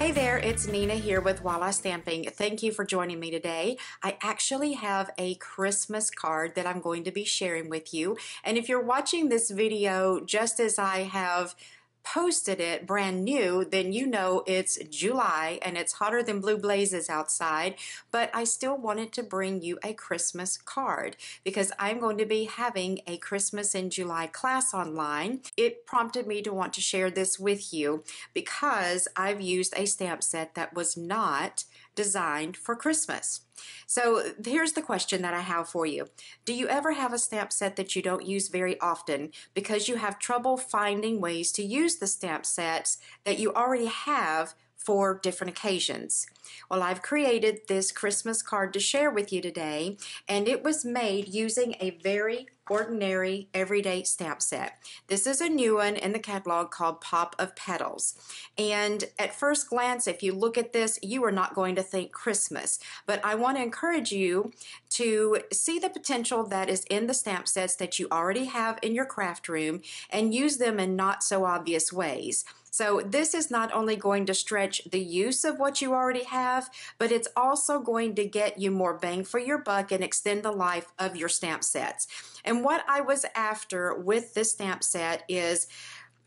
Hey there, it's Nina here with Walla Stamping. Thank you for joining me today. I actually have a Christmas card that I'm going to be sharing with you. And if you're watching this video just as I have posted it brand new, then you know it's July and it's hotter than blue blazes outside, but I still wanted to bring you a Christmas card because I'm going to be having a Christmas in July class online. It prompted me to want to share this with you because I've used a stamp set that was not designed for Christmas. So here's the question that I have for you. Do you ever have a stamp set that you don't use very often because you have trouble finding ways to use the stamp sets that you already have for different occasions? Well, I've created this Christmas card to share with you today, and it was made using a very ordinary everyday stamp set. This is a new one in the catalog called Pop of Petals. And at first glance, if you look at this, you are not going to think Christmas. But I want to encourage you to see the potential that is in the stamp sets that you already have in your craft room and use them in not so obvious ways. So this is not only going to stretch the use of what you already have, but it's also going to get you more bang for your buck and extend the life of your stamp sets. And what I was after with this stamp set is,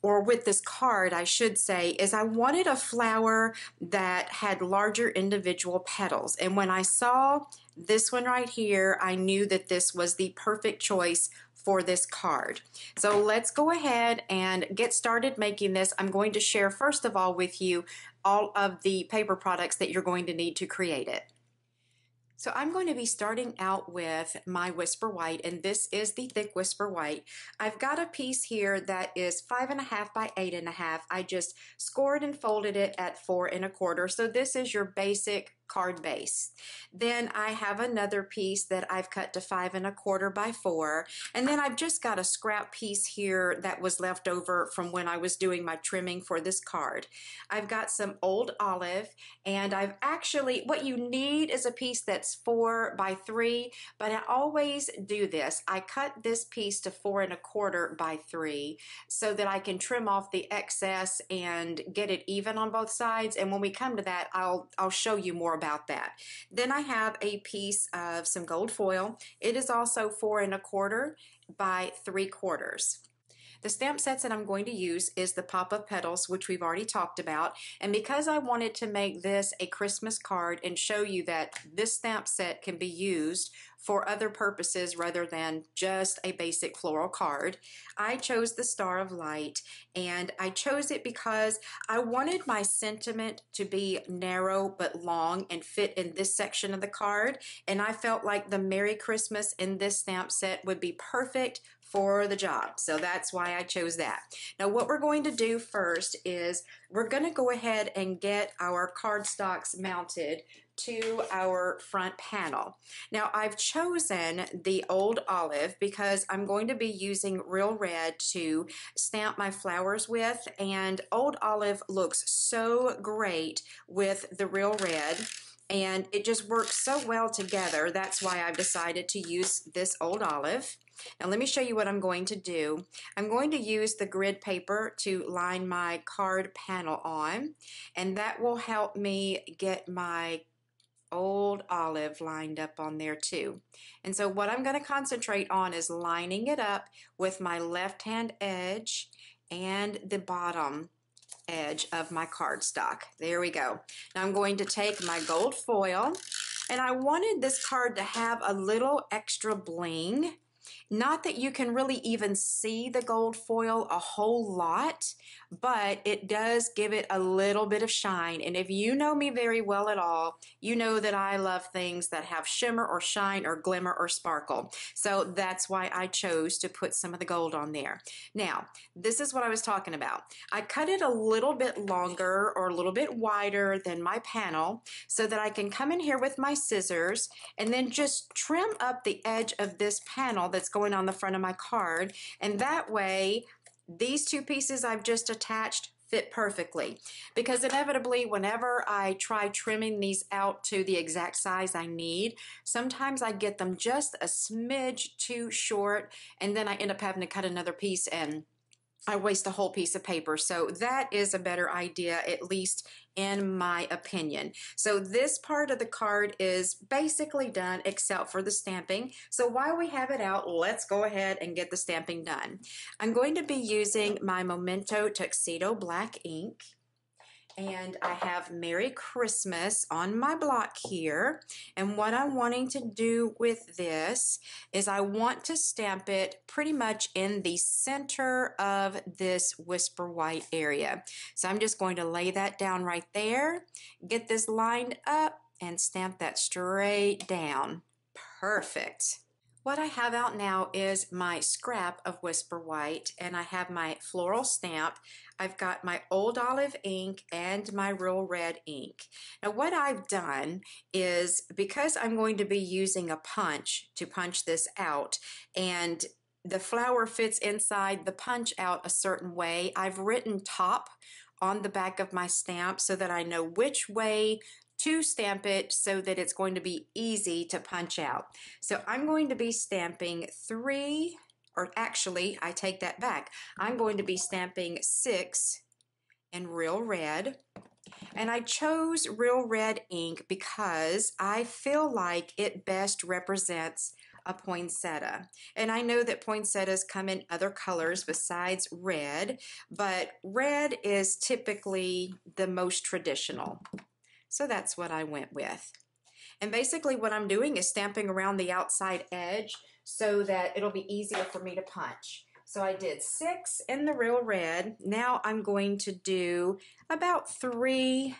or with this card, I should say, is I wanted a flower that had larger individual petals. And when I saw this one right here, I knew that this was the perfect choice for this card. So let's go ahead and get started making this. I'm going to share first of all with you all of the paper products that you're going to need to create it. So I'm going to be starting out with my Whisper White, and this is the thick Whisper White. I've got a piece here that is 5.5 by 8.5. I just scored and folded it at 4 1/4. So this is your basic card base. Then I have another piece that I've cut to 5 1/4 by 4, and then I've just got a scrap piece here that was left over from when I was doing my trimming for this card. I've got some old olive, and I've actually, what you need is a piece that's 4 by 3, but I always do this. I cut this piece to 4 1/4 by 3 so that I can trim off the excess and get it even on both sides, and when we come to that, I'll show you more about that. Then I have a piece of some gold foil. It is also 4 1/4 by 3/4. The stamp sets that I'm going to use is the Pop of Petals, which we've already talked about. And because I wanted to make this a Christmas card and show you that this stamp set can be used for other purposes rather than just a basic floral card, I chose the Star of Light. And I chose it because I wanted my sentiment to be narrow but long and fit in this section of the card. And I felt like the Merry Christmas in this stamp set would be perfect for the job. So that's why I chose that. Now what we're going to do first is we're going to go ahead and get our cardstocks mounted to our front panel. Now I've chosen the old olive because I'm going to be using real red to stamp my flowers with, and old olive looks so great with the real red and it just works so well together. That's why I've decided to use this old olive. Now let me show you what I'm going to do. I'm going to use the grid paper to line my card panel on, and that will help me get my old olive lined up on there too. And so what I'm going to concentrate on is lining it up with my left hand edge and the bottom edge of my cardstock. There we go. Now I'm going to take my gold foil, and I wanted this card to have a little extra bling. Not that you can really even see the gold foil a whole lot, but it does give it a little bit of shine. And if you know me very well at all, you know that I love things that have shimmer or shine or glimmer or sparkle. So that's why I chose to put some of the gold on there. Now, this is what I was talking about. I cut it a little bit longer or a little bit wider than my panel so that I can come in here with my scissors and then just trim up the edge of this panel that's going on the front of my card, and that way these two pieces I've just attached fit perfectly, because inevitably whenever I try trimming these out to the exact size I need, sometimes I get them just a smidge too short and then I end up having to cut another piece and I waste a whole piece of paper. So that is a better idea, at least in my opinion. So this part of the card is basically done except for the stamping. So while we have it out, let's go ahead and get the stamping done. I'm going to be using my Memento Tuxedo Black ink. And I have Merry Christmas on my block here. And what I'm wanting to do with this is I want to stamp it pretty much in the center of this Whisper White area. So I'm just going to lay that down right there, get this lined up, and stamp that straight down. Perfect. What I have out now is my scrap of Whisper White, and I have my floral stamp. I've got my Old Olive ink and my Real Red ink. Now what I've done is, because I'm going to be using a punch to punch this out, and the flower fits inside the punch out a certain way, I've written top on the back of my stamp so that I know which way to stamp it so that it's going to be easy to punch out. So I'm going to be stamping 3, or actually I take that back. I'm going to be stamping 6 in Real Red. And I chose Real Red ink because I feel like it best represents a poinsettia. And I know that poinsettias come in other colors besides red, but red is typically the most traditional. So that's what I went with. And basically what I'm doing is stamping around the outside edge so that it'll be easier for me to punch. So I did 6 in the Real Red. Now I'm going to do about 3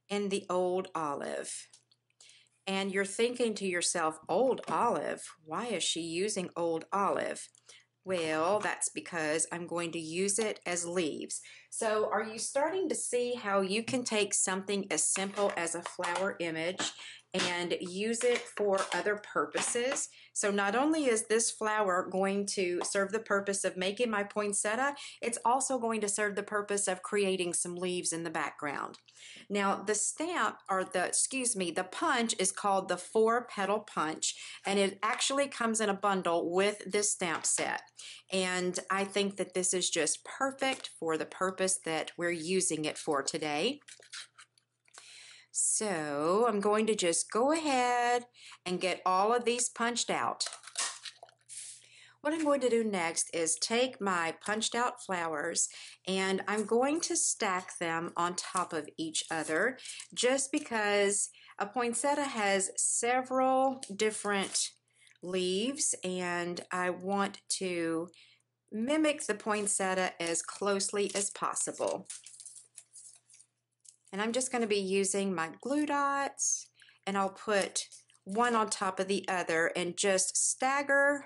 in the Old Olive. And you're thinking to yourself, Old Olive? Why is she using Old Olive? Well, that's because I'm going to use it as leaves. So are you starting to see how you can take something as simple as a flower image and use it for other purposes? So not only is this flower going to serve the purpose of making my poinsettia, it's also going to serve the purpose of creating some leaves in the background. Now the stamp, or the punch is called the 4-petal punch, and it actually comes in a bundle with this stamp set. And I think that this is just perfect for the purpose that we're using it for today. So I'm going to just go ahead and get all of these punched out. What I'm going to do next is take my punched out flowers and I'm going to stack them on top of each other, just because a poinsettia has several different leaves and I want to mimic the poinsettia as closely as possible. And I'm just going to be using my glue dots, and I'll put one on top of the other and just stagger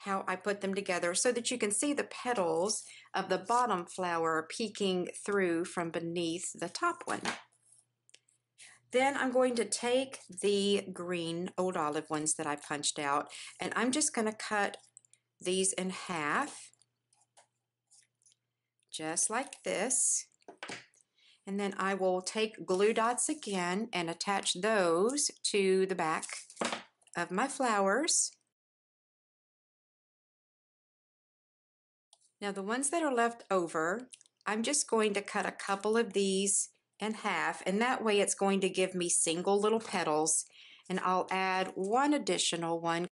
how I put them together so that you can see the petals of the bottom flower peeking through from beneath the top one. Then I'm going to take the green Old Olive ones that I punched out, and I'm just going to cut these in half, just like this. And then I will take glue dots again and attach those to the back of my flowers. Now the ones that are left over, I'm just going to cut a couple of these in half, and that way it's going to give me single little petals, and I'll add one additional one.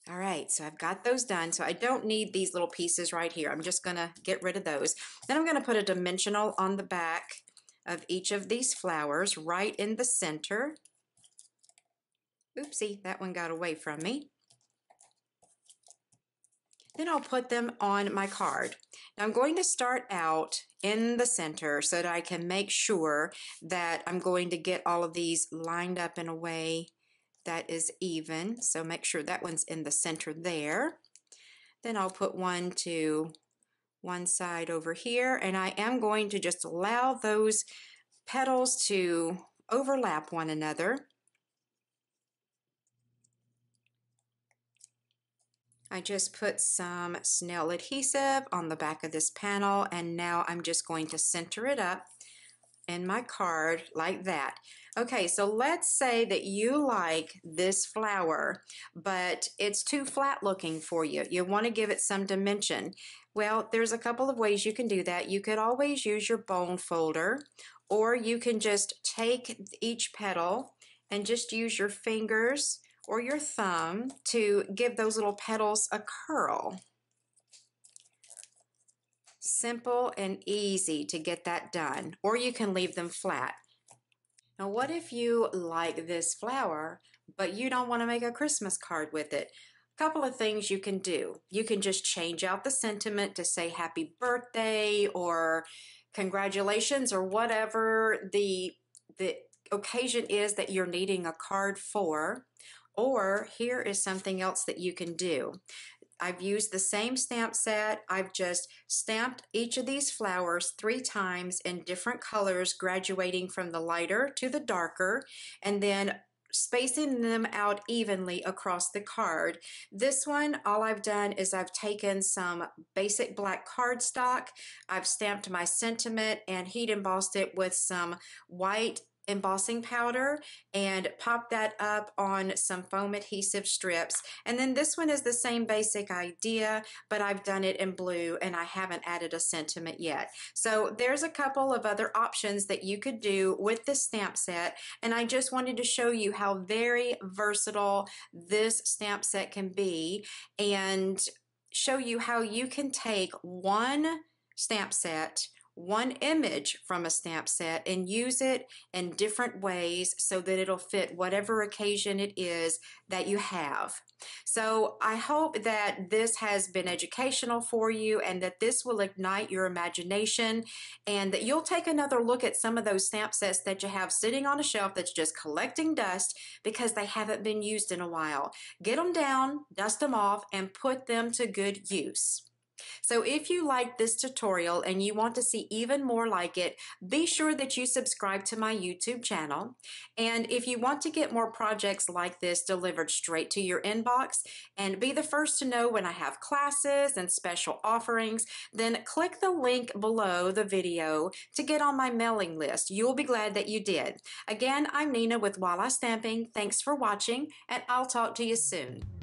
All right, so I've got those done. So I don't need these little pieces right here. I'm just going to get rid of those. Then I'm going to put a dimensional on the back of each of these flowers right in the center. Oopsie, that one got away from me. Then I'll put them on my card. Now I'm going to start out in the center so that I can make sure that I'm going to get all of these lined up in a way that is even. So make sure that one's in the center there. Then I'll put one to one side over here, and I am going to just allow those petals to overlap one another. I just put some Snell adhesive on the back of this panel, and now I'm just going to center it up in my card like that. Okay, so let's say that you like this flower, but it's too flat looking for you. You want to give it some dimension. Well, there's a couple of ways you can do that. You could always use your bone folder, or you can just take each petal and just use your fingers or your thumb to give those little petals a curl. Simple and easy to get that done, or you can leave them flat. Now, what if you like this flower, but you don't want to make a Christmas card with it? A couple of things you can do. You can just change out the sentiment to say happy birthday or congratulations or whatever the occasion is that you're needing a card for. Or here is something else that you can do. I've used the same stamp set. I've just stamped each of these flowers 3 times in different colors, graduating from the lighter to the darker, and then spacing them out evenly across the card. This one, all I've done is I've taken some basic black cardstock, I've stamped my sentiment and heat embossed it with some white embossing powder and pop that up on some foam adhesive strips. And then this one is the same basic idea, but I've done it in blue and I haven't added a sentiment yet. So there's a couple of other options that you could do with this stamp set, and I just wanted to show you how very versatile this stamp set can be and show you how you can take one stamp set, one image from a stamp set, and use it in different ways so that it'll fit whatever occasion it is that you have. So I hope that this has been educational for you and that this will ignite your imagination and that you'll take another look at some of those stamp sets that you have sitting on a shelf that's just collecting dust because they haven't been used in a while. Get them down, dust them off, and put them to good use. So if you like this tutorial and you want to see even more like it, be sure that you subscribe to my YouTube channel. And if you want to get more projects like this delivered straight to your inbox and be the first to know when I have classes and special offerings, then click the link below the video to get on my mailing list. You'll be glad that you did. Again, I'm Nina with Walla Stamping. Thanks for watching, and I'll talk to you soon.